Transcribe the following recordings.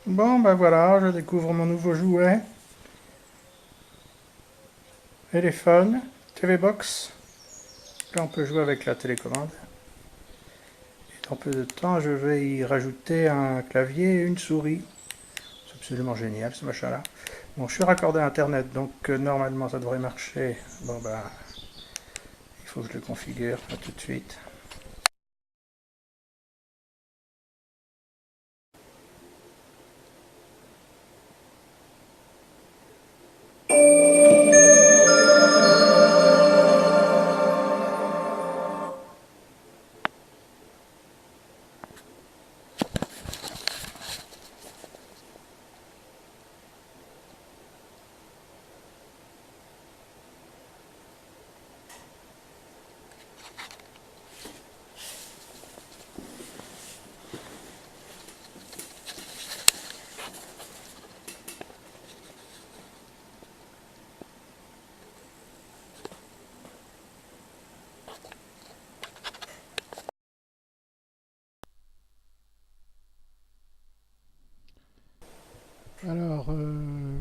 Bon, ben voilà, je découvre mon nouveau jouet. Téléphone, TV Box. Là, on peut jouer avec la télécommande. Et dans peu de temps, je vais y rajouter un clavier et une souris. C'est absolument génial, ce machin-là. Bon, je suis raccordé à Internet, donc normalement, ça devrait marcher. Bon, ben, il faut que je le configure, pas tout de suite. Alors,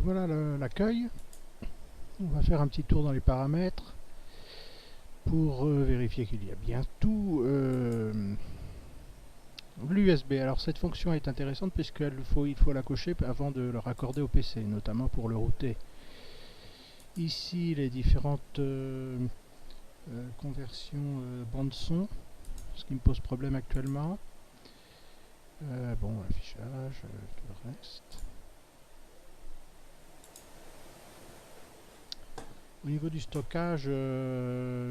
voilà l'accueil. On va faire un petit tour dans les paramètres pour vérifier qu'il y a bien tout. L'USB, alors cette fonction est intéressante puisqu'il faut la cocher avant de le raccorder au PC, notamment pour le router. Ici, les différentes conversions bande son, ce qui me pose problème actuellement. Bon, l'affichage, tout le reste. Au niveau du stockage,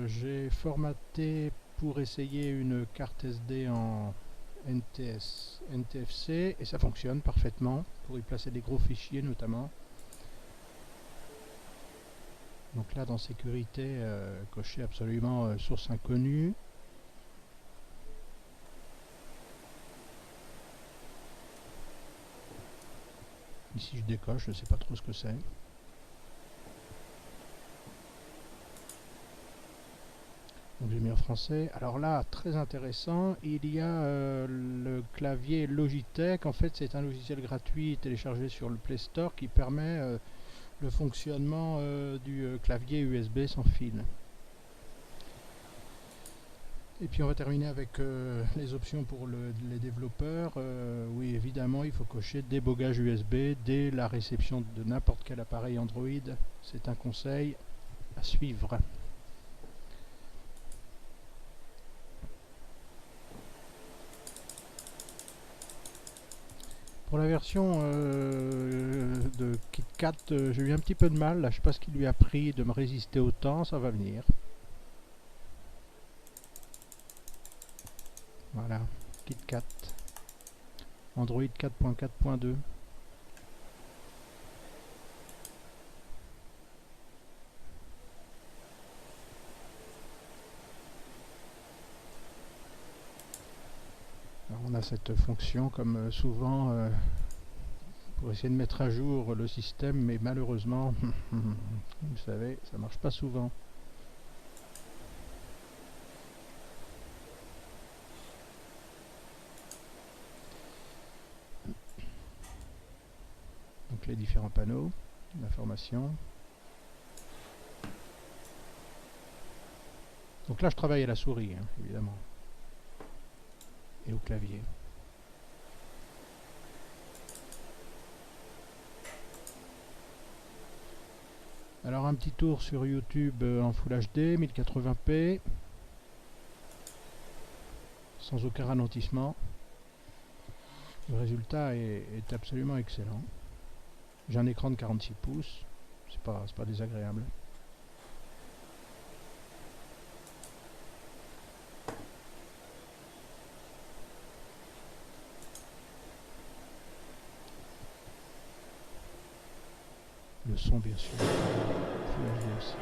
j'ai formaté pour essayer une carte SD en NTFC et ça fonctionne parfaitement pour y placer des gros fichiers notamment. Donc là dans sécurité, cocher absolument source inconnue. Ici je décoche, je ne sais pas trop ce que c'est. Donc j'ai mis en français. Alors là, très intéressant, il y a le clavier Logitech. En fait, c'est un logiciel gratuit téléchargé sur le Play Store qui permet le fonctionnement du clavier USB sans fil. Et puis on va terminer avec les options pour les développeurs. Oui, évidemment, il faut cocher débogage USB dès la réception de n'importe quel appareil Android. C'est un conseil à suivre. Pour la version de KitKat, j'ai eu un petit peu de mal. Là, je ne sais pas ce qui lui a pris de me résister autant. Ça va venir. Voilà, KitKat. Android 4.4.2. Alors, on a cette fonction comme souvent pour essayer de mettre à jour le système, mais malheureusement, vous savez, ça marche pas souvent. Donc les différents panneaux d'information. Donc là je travaille à la souris, hein, évidemment, et au clavier. Alors un petit tour sur YouTube en Full HD, 1080p, sans aucun ralentissement. Le résultat est absolument excellent. J'ai un écran de 46 pouces, c'est pas désagréable. Le son bien sûr, Full HD aussi.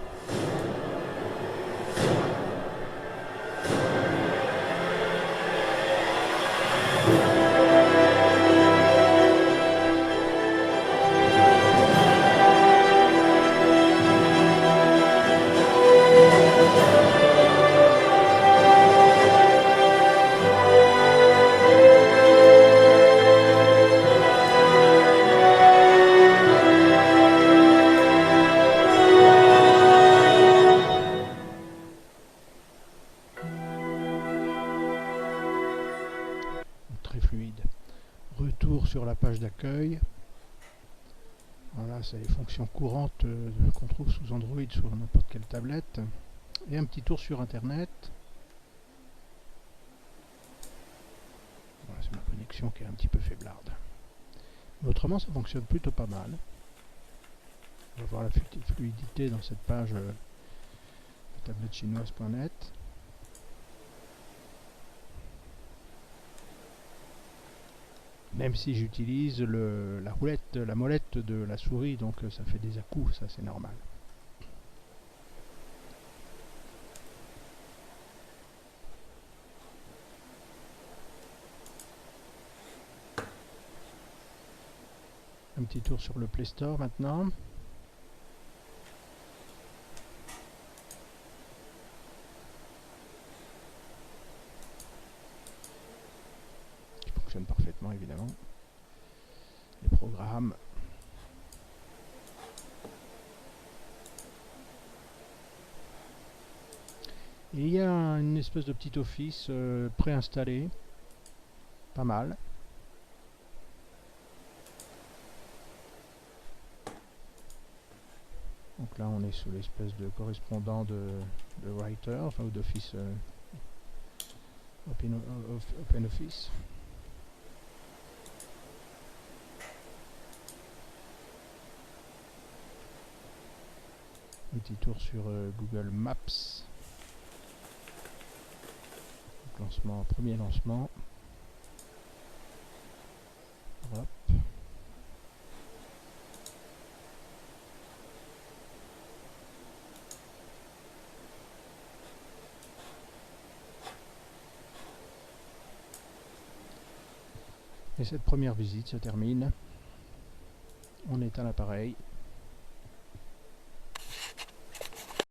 d'accueil. Voilà, c'est les fonctions courantes qu'on trouve sous Android sur n'importe quelle tablette. Et un petit tour sur Internet. Voilà, c'est ma connexion qui est un petit peu faiblarde. Mais autrement, ça fonctionne plutôt pas mal. On va voir la fluidité dans cette page tablettechinoise.net. Même si j'utilise la molette de la souris, donc ça fait des à-coups, ça c'est normal. Un petit tour sur le Play Store maintenant. Qui fonctionne parfaitement évidemment. Les programmes. Il y a une espèce de petit office préinstallé. Pas mal. Donc là on est sous l'espèce de correspondant de Writer, enfin ou d'Office OpenOffice. Un petit tour sur Google Maps. Donc premier lancement. Hop. Et cette première visite se termine. On éteint l'appareil.